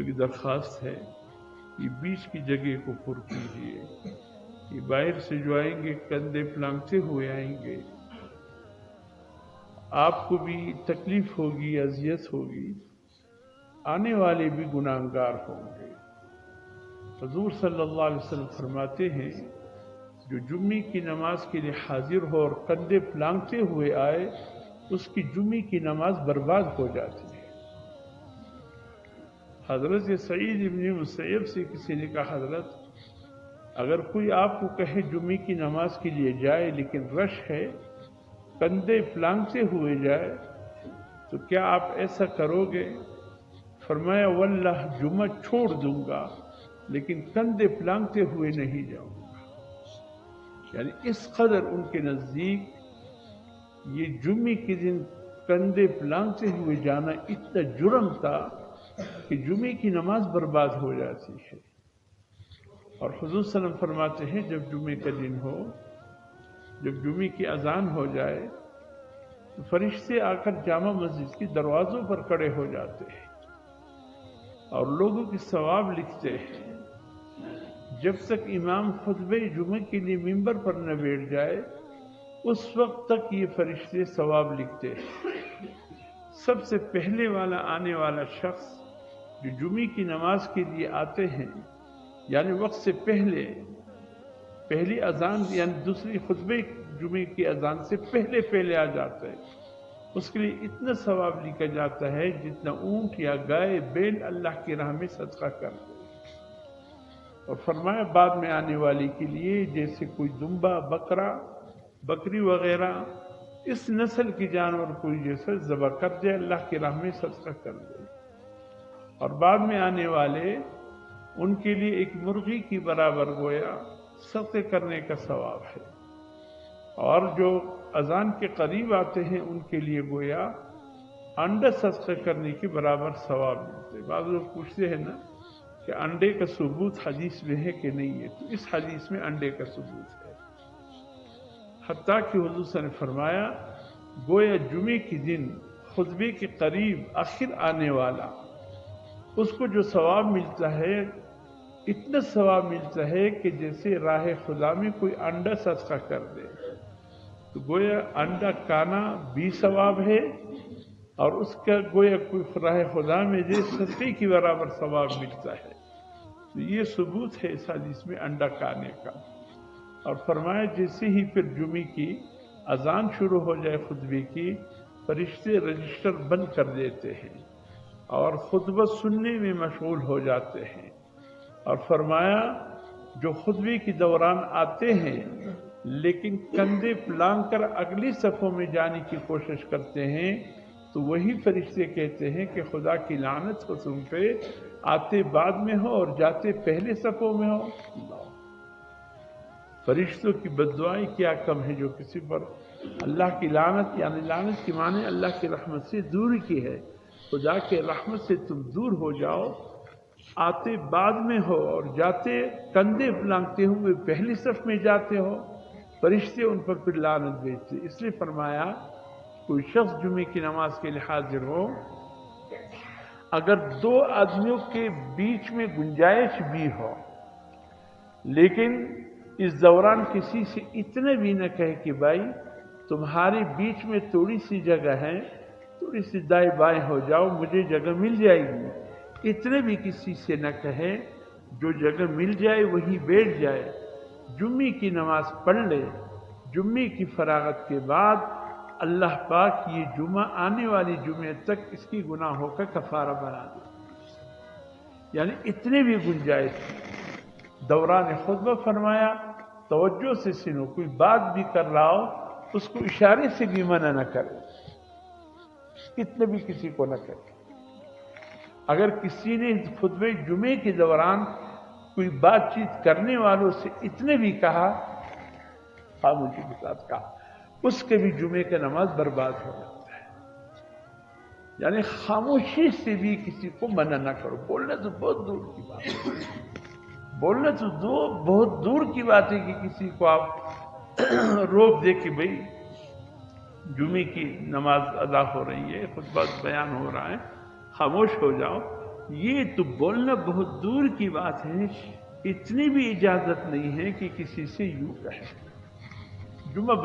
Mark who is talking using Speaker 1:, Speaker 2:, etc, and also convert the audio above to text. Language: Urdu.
Speaker 1: ایک درخواست ہے کہ بیچ کی جگہ کو پر کیجیے. یہ باہر سے جو آئیں گے کندھے پلانگتے ہوئے آئیں گے، آپ کو بھی تکلیف ہوگی، اذیت ہوگی، آنے والے بھی گناہگار ہوں گے. حضور صلی اللہ علیہ وسلم فرماتے ہیں جو جمعے کی نماز کے لیے حاضر ہو اور کندھے پلانگتے ہوئے آئے، اس کی جمعے کی نماز برباد ہو جاتی ہے. حضرت سعید ابن مسیب سے کسی نے کہا، حضرت اگر کوئی آپ کو کہے جمعے کی نماز کے لیے جائے لیکن رش ہے، کندھے پلانگتے ہوئے جائے، تو کیا آپ ایسا کرو گے؟ فرمایا واللہ جمعہ چھوڑ دوں گا لیکن کندھے پلانگتے ہوئے نہیں جاؤں گا. یعنی اس قدر ان کے نزدیک یہ جمعے کے دن کندھے پلانگتے ہوئے جانا اتنا جرم تھا کہ جمعے کی نماز برباد ہو جاتی ہے. اور حضور صلی اللہ علیہ وسلم فرماتے ہیں جب جمعے کا دن ہو، جب جمعے کی اذان ہو جائے تو فرشتے آ کر جامع مسجد کے دروازوں پر کھڑے ہو جاتے ہیں اور لوگوں کی ثواب لکھتے ہیں. جب تک امام خطبہ جمعہ کے لیے ممبر پر نہ بیٹھ جائے اس وقت تک یہ فرشتے ثواب لکھتے ہیں. سب سے پہلے والا آنے والا شخص جو جمعے کی نماز کے لیے آتے ہیں، یعنی وقت سے پہلی اذان یعنی دوسری خطبہ جمعے کی اذان سے پہلے آ جاتا ہے، اس کے لیے اتنا ثواب لکھا جاتا ہے جتنا اونٹ یا گائے بیل اللہ کی راہ میں صدقہ کر دے. اور فرمایا بعد میں آنے والی کے لیے جیسے کوئی دمبا، بکرا، بکری وغیرہ اس نسل کی جانور کوئی جیسا ذبح کر دے، اللہ کی راہ میں صدقہ کر دے. اور بعد میں آنے والے ان کے لیے ایک مرغی کی برابر گویا صدقے کرنے کا ثواب ہے. اور جو اذان کے قریب آتے ہیں ان کے لیے گویا انڈا صدقہ کرنے کے برابر ثواب ملتے. بعض لوگ پوچھتے ہیں نا کہ انڈے کا ثبوت حدیث میں ہے کہ نہیں ہے، تو اس حدیث میں انڈے کا ثبوت ہے. حتیٰ کہ حضور صلی اللہ علیہ وسلم نے فرمایا گویا جمعے کے دن خطبے کے قریب آخر آنے والا اس کو جو ثواب ملتا ہے اتنا ثواب ملتا ہے کہ جیسے راہ خدا میں کوئی انڈا صدقہ کر دے. تو گویا انڈا کانا بھی ثواب ہے اور اس کا گویا کوئی راہ خدا میں جیسے صدقے کی برابر ثواب ملتا ہے. تو یہ ثبوت ہے اس حدیث میں انڈا کھانے کا. اور فرمایا جیسے ہی پھر جمعے کی اذان شروع ہو جائے خطبے کی، فرشتے رجسٹر بند کر دیتے ہیں اور خطبہ سننے میں مشغول ہو جاتے ہیں. اور فرمایا جو خطبے کے دوران آتے ہیں لیکن کندھے پلانگ کر اگلی صفوں میں جانے کی کوشش کرتے ہیں، تو وہی فرشتے کہتے ہیں کہ خدا کی لعنت ہو تم پہ، آتے بعد میں ہو اور جاتے پہلے صفوں میں ہو. فرشتوں کی بددعائی کیا کم ہے جو کسی پر اللہ کی لعنت، یعنی لعنت کی معنی اللہ کی رحمت سے دوری کی ہے. خدا کے رحمت سے تم دور ہو جاؤ، آتے بعد میں ہو اور جاتے کندھے پلانگتے ہوئے پہلی صف میں جاتے ہو، فرشتے ان پر پھر لعنت بھیجتے. اس لیے فرمایا کوئی شخص جمعے کی نماز کے لیے حاضر ہو، اگر دو آدمیوں کے بیچ میں گنجائش بھی ہو لیکن اس دوران کسی سے اتنے بھی نہ کہے کہ بھائی تمہارے بیچ میں تھوڑی سی جگہ ہے، تھوڑی سی دائیں بائیں ہو جاؤ، مجھے جگہ مل جائے گی، اتنے بھی کسی سے نہ کہے. جو جگہ مل جائے وہی بیٹھ جائے، جمعے کی نماز پڑھ لے. جمعے کی فراغت کے بعد اللہ پاک یہ جمعہ آنے والی جمعے تک اس کی گناہوں کا کفارہ بنا دے. یعنی اتنے بھی گنجائش تھی. دوران خطبہ فرمایا توجہ سے سنو، کوئی بات بھی کر رہا ہو اس کو اشارے سے بھی منع نہ کرے، اتنے بھی کسی کو نہ کرے. اگر کسی نے خطبہ جمعے کے دوران کوئی بات چیت کرنے والوں سے اتنے بھی کہا، خاموشی کے ساتھ کہا، اس کے بھی جمعے کا نماز برباد ہو جاتا ہے. یعنی خاموشی سے بھی کسی کو منع نہ کرو. بولنا تو بہت دور کی بات ہے، بولنا تو بہت دور کی بات ہے کہ کسی کو آپ روک دے کہ بھئی جمعے کی نماز ادا ہو رہی ہے، خطبہ بیان ہو رہا ہے، خاموش ہو جاؤ. یہ تو بولنا بہت دور کی بات ہے، اتنی بھی اجازت نہیں ہے کہ کسی سے یوں کہے. جمعہ